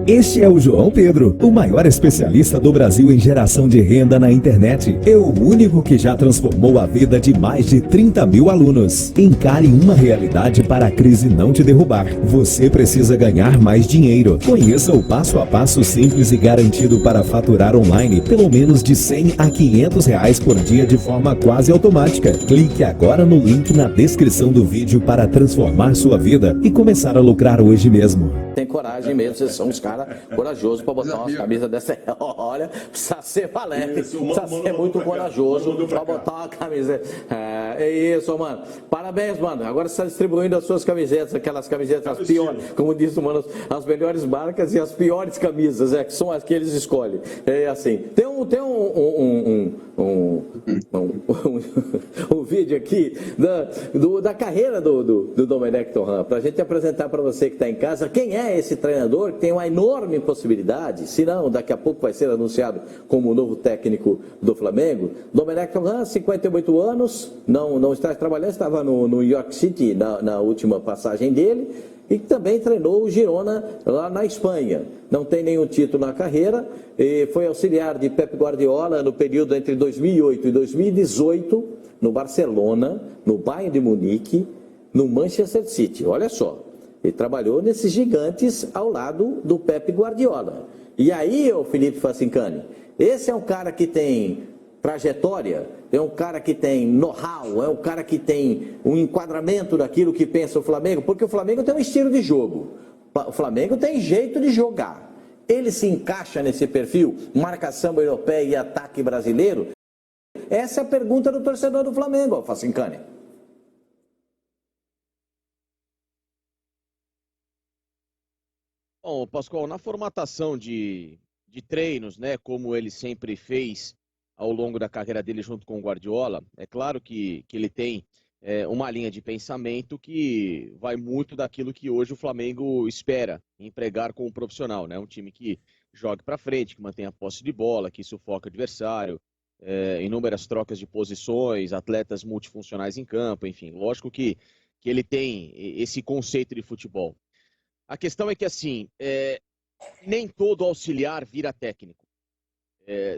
Este é o João Pedro, o maior especialista do Brasil em geração de renda na internet. É o único que já transformou a vida de mais de 30 mil alunos. Encare uma realidade para a crise não te derrubar. Você precisa ganhar mais dinheiro. Conheça o passo a passo simples e garantido para faturar online pelo menos de 100 a 500 reais por dia de forma quase automática. Clique agora no link na descrição do vídeo para transformar sua vida e começar a lucrar hoje mesmo. Tem coragem mesmo, vocês são uns caras corajosos para botar umas camisas dessa. Olha, precisa ser valente, precisa ser muito corajoso para botar uma camisa. É isso, mano. Parabéns, mano. Agora você está distribuindo as suas camisetas, aquelas camisetas as piores, como diz o mano, as melhores marcas e as piores camisas, que são as que eles escolhem. É assim. Tem um vídeo aqui da carreira do Domenech Torrent, para a gente apresentar para você que está em casa quem é esse treinador que tem uma enorme possibilidade, se não, daqui a pouco vai ser anunciado como o novo técnico do Flamengo. Domenech Torrent, 58 anos, não está trabalhando, estava no New York City na última passagem dele, e também treinou o Girona lá na Espanha. Não tem nenhum título na carreira, e foi auxiliar de Pep Guardiola no período entre 2008 e 2018, no Barcelona, no Bayern de Munique, no Manchester City. Olha só, ele trabalhou nesses gigantes ao lado do Pep Guardiola. E aí, ô Felipe Facincani, esse é um cara que tem trajetória, é um cara que tem know-how, é um cara que tem um enquadramento daquilo que pensa o Flamengo, porque o Flamengo tem um estilo de jogo, o Flamengo tem jeito de jogar. Ele se encaixa nesse perfil, marcação europeia e ataque brasileiro? Essa é a pergunta do torcedor do Flamengo, Facincani. Bom, Pascoal, na formatação de treinos, né, como ele sempre fez ao longo da carreira dele junto com o Guardiola, é claro que ele tem uma linha de pensamento que vai muito daquilo que hoje o Flamengo espera empregar com o profissional, né? Um time que jogue para frente, que mantenha a posse de bola, que sufoca o adversário, inúmeras trocas de posições, atletas multifuncionais em campo, enfim, lógico que ele tem esse conceito de futebol. A questão é que, assim, nem todo auxiliar vira técnico.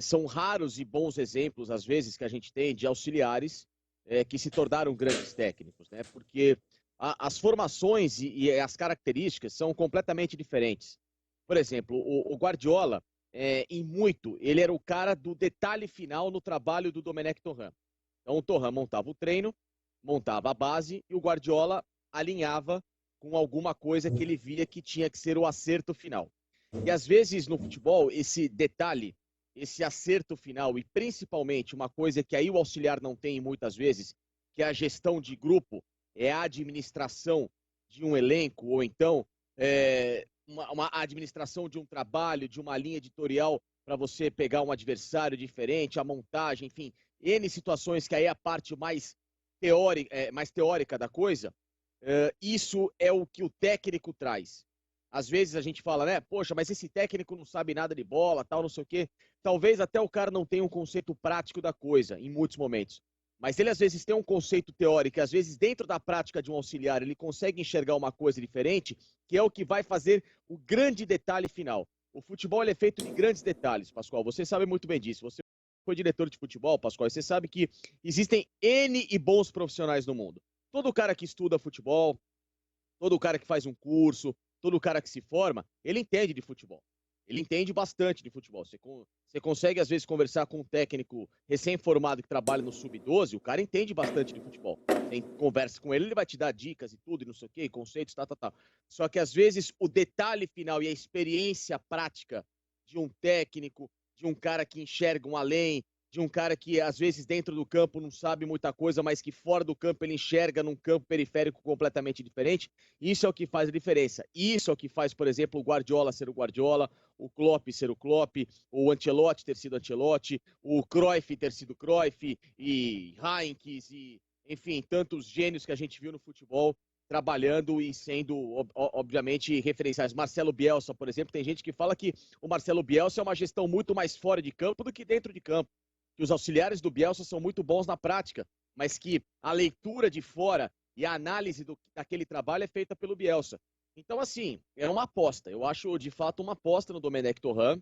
São raros e bons exemplos, às vezes, que a gente tem de auxiliares que se tornaram grandes técnicos, né? Porque as formações e as características são completamente diferentes. Por exemplo, o Guardiola, em muito, ele era o cara do detalhe final no trabalho do Domenech Torrent. Então, o Torrent montava o treino, montava a base e o Guardiola alinhava com alguma coisa que ele via que tinha que ser o acerto final. E às vezes no futebol, esse detalhe, esse acerto final, e principalmente uma coisa que aí o auxiliar não tem muitas vezes, que é a gestão de grupo, é a administração de um elenco, ou então uma administração de um trabalho, de uma linha editorial para você pegar um adversário diferente, a montagem, enfim, N situações que aí é a parte mais teórica da coisa. Isso é o que o técnico traz. Às vezes a gente fala, né? Poxa, mas esse técnico não sabe nada de bola, tal, não sei o quê. Talvez até o cara não tenha um conceito prático da coisa, em muitos momentos. Mas ele às vezes tem um conceito teórico, e às vezes dentro da prática de um auxiliar ele consegue enxergar uma coisa diferente, que é o que vai fazer o grande detalhe final. O futebol ele é feito de grandes detalhes, Pascoal. Você sabe muito bem disso. Você foi diretor de futebol, Pascoal, e você sabe que existem N e bons profissionais no mundo. Todo cara que estuda futebol, todo cara que faz um curso, todo cara que se forma, ele entende de futebol. Ele entende bastante de futebol. Você consegue, às vezes, conversar com um técnico recém-formado que trabalha no Sub-12, o cara entende bastante de futebol. Você conversa com ele, ele vai te dar dicas e tudo, e não sei o quê, conceitos, tal. Só que, às vezes, o detalhe final e a experiência prática de um técnico, de um cara que enxerga um além, de um cara que, às vezes, dentro do campo não sabe muita coisa, mas que fora do campo ele enxerga num campo periférico completamente diferente. Isso é o que faz a diferença. Isso é o que faz, por exemplo, o Guardiola ser o Guardiola, o Klopp ser o Klopp, o Ancelotti ter sido Ancelotti, o Cruyff ter sido Cruyff, e Heinkes, e, enfim, tantos gênios que a gente viu no futebol trabalhando e sendo, obviamente, referenciais. Marcelo Bielsa, por exemplo, tem gente que fala que o Marcelo Bielsa é uma gestão muito mais fora de campo do que dentro de campo. Que os auxiliares do Bielsa são muito bons na prática, mas que a leitura de fora e a análise daquele trabalho é feita pelo Bielsa. Então, assim, é uma aposta. Eu acho, de fato, uma aposta no Domenech Torrent.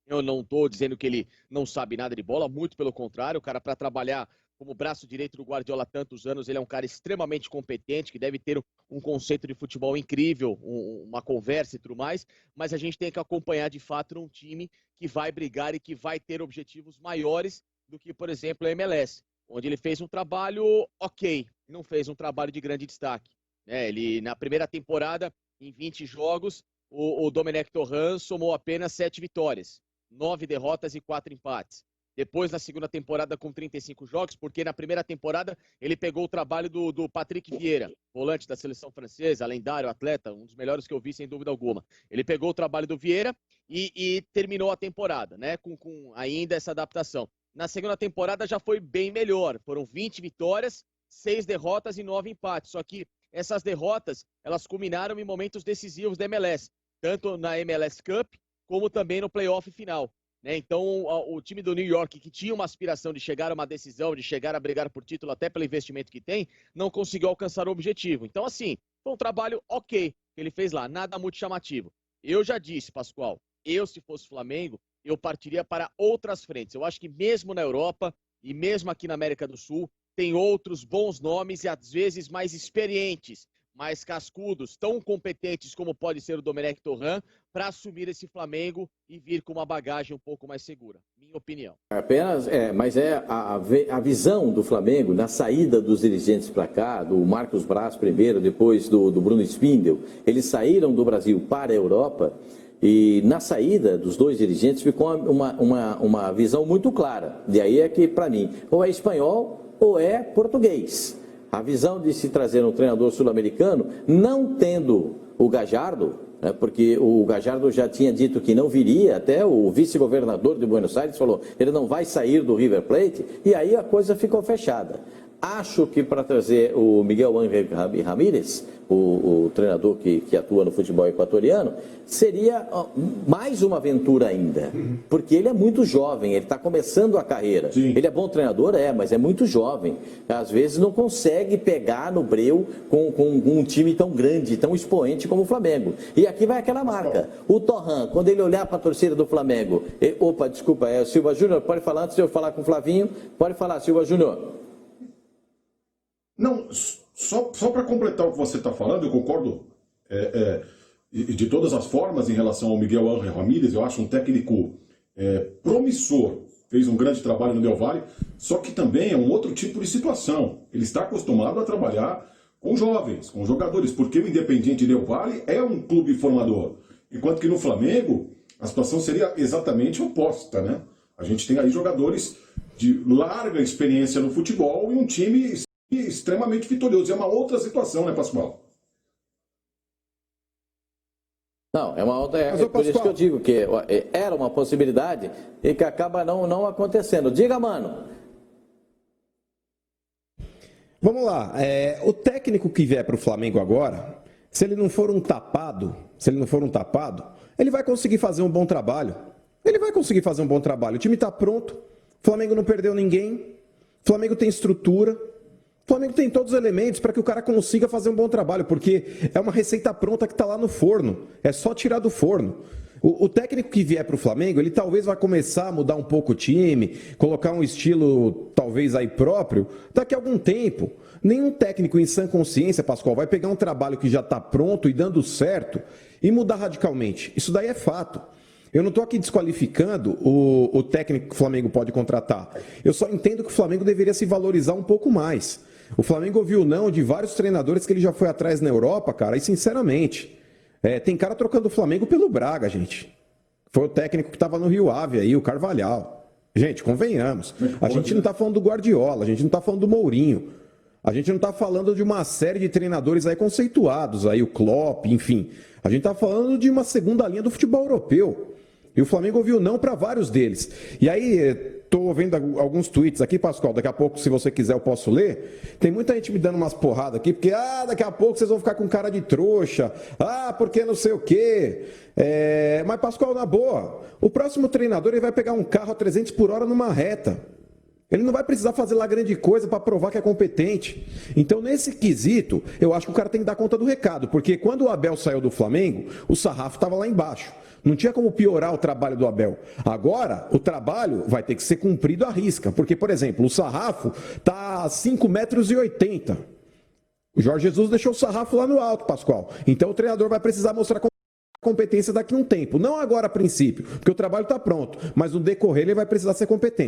Eu não estou dizendo que ele não sabe nada de bola, muito pelo contrário. O cara, para trabalhar como braço direito do Guardiola há tantos anos, ele é um cara extremamente competente, que deve ter um conceito de futebol incrível, uma conversa e tudo mais. Mas a gente tem que acompanhar, de fato, um time que vai brigar e que vai ter objetivos maiores do que, por exemplo, a MLS, onde ele fez um trabalho ok, não fez um trabalho de grande destaque. Ele, na primeira temporada, em 20 jogos, o Domenech Torrent somou apenas 7 vitórias. 9 derrotas e 4 empates. Depois, na segunda temporada, com 35 jogos, porque na primeira temporada ele pegou o trabalho do Patrick Vieira, volante da seleção francesa, lendário atleta, um dos melhores que eu vi, sem dúvida alguma. Ele pegou o trabalho do Vieira e terminou a temporada, né, com ainda essa adaptação. Na segunda temporada já foi bem melhor. Foram 20 vitórias, 6 derrotas e 9 empates. Só que essas derrotas, elas culminaram em momentos decisivos da MLS, tanto na MLS Cup, como também no playoff final. Então, o time do New York, que tinha uma aspiração de chegar a uma decisão, de chegar a brigar por título, até pelo investimento que tem, não conseguiu alcançar o objetivo. Então, assim, foi um trabalho ok que ele fez lá, nada muito chamativo. Eu já disse, Pascoal, se fosse Flamengo, eu partiria para outras frentes. Eu acho que mesmo na Europa e mesmo aqui na América do Sul, tem outros bons nomes e às vezes mais experientes, mais cascudos, tão competentes como pode ser o Domenech Torrent, para assumir esse Flamengo e vir com uma bagagem um pouco mais segura. Minha opinião. Mas a visão do Flamengo na saída dos dirigentes para cá, do Marcos Braz primeiro, depois do Bruno Spindel, eles saíram do Brasil para a Europa e na saída dos dois dirigentes ficou uma visão muito clara. E aí é que, para mim, ou é espanhol ou é português. A visão de se trazer um treinador sul-americano, não tendo o Gallardo, né, porque o Gallardo já tinha dito que não viria, até o vice-governador de Buenos Aires falou, ele não vai sair do River Plate, e aí a coisa ficou fechada. Acho que para trazer o Miguel Ángel Ramírez, o treinador que atua no futebol equatoriano, seria mais uma aventura ainda. Porque ele é muito jovem, ele está começando a carreira. Sim. Ele é bom treinador, mas é muito jovem. Às vezes não consegue pegar no breu com um time tão grande, tão expoente como o Flamengo. E aqui vai aquela marca. O Torrent, quando ele olhar para a torcida do Flamengo... desculpa, é o Silva Júnior, pode falar antes de eu falar com o Flavinho. Pode falar, Silva Júnior. Não, só para completar o que você está falando, eu concordo de todas as formas em relação ao Miguel Ángel Ramírez. Eu acho um técnico promissor, fez um grande trabalho no Del Valle, só que também é um outro tipo de situação. Ele está acostumado a trabalhar com jovens, com jogadores, porque o Independiente Del Valle é um clube formador, enquanto que no Flamengo a situação seria exatamente oposta, né? A gente tem aí jogadores de larga experiência no futebol e um time extremamente vitorioso. É uma outra situação, né, Pascoal? Não, é uma outra. Por isso que eu digo que era uma possibilidade e que acaba não acontecendo. Diga, mano. Vamos lá. O técnico que vier para o Flamengo agora, se ele não for um tapado, ele vai conseguir fazer um bom trabalho. O time está pronto. O Flamengo não perdeu ninguém. O Flamengo tem estrutura. O Flamengo tem todos os elementos para que o cara consiga fazer um bom trabalho, porque é uma receita pronta que está lá no forno. É só tirar do forno. O técnico que vier para o Flamengo, ele talvez vai começar a mudar um pouco o time, colocar um estilo talvez aí próprio, daqui a algum tempo. Nenhum técnico em sã consciência, Pascoal, vai pegar um trabalho que já está pronto e dando certo e mudar radicalmente. Isso daí é fato. Eu não estou aqui desqualificando o técnico que o Flamengo pode contratar. Eu só entendo que o Flamengo deveria se valorizar um pouco mais. O Flamengo ouviu não de vários treinadores que ele já foi atrás na Europa, cara, e sinceramente, tem cara trocando o Flamengo pelo Braga, gente. Foi o técnico que estava no Rio Ave aí, o Carvalhal. Gente, convenhamos. A gente não está falando do Guardiola, a gente não está falando do Mourinho. A gente não está falando de uma série de treinadores aí conceituados, aí o Klopp, enfim. A gente está falando de uma segunda linha do futebol europeu. E o Flamengo ouviu não para vários deles. E aí, estou vendo alguns tweets aqui, Pascoal, daqui a pouco, se você quiser, eu posso ler. Tem muita gente me dando umas porradas aqui, porque, daqui a pouco vocês vão ficar com cara de trouxa. Porque não sei o quê. Mas, Pascoal, na boa, o próximo treinador ele vai pegar um carro a 300 por hora numa reta. Ele não vai precisar fazer lá grande coisa para provar que é competente. Então, nesse quesito, eu acho que o cara tem que dar conta do recado, porque quando o Abel saiu do Flamengo, o sarrafo estava lá embaixo. Não tinha como piorar o trabalho do Abel. Agora, o trabalho vai ter que ser cumprido à risca, porque, por exemplo, o sarrafo está a 5,80 metros. O Jorge Jesus deixou o sarrafo lá no alto, Pascoal. Então, o treinador vai precisar mostrar competência daqui a um tempo. Não agora a princípio, porque o trabalho está pronto, mas no decorrer ele vai precisar ser competente.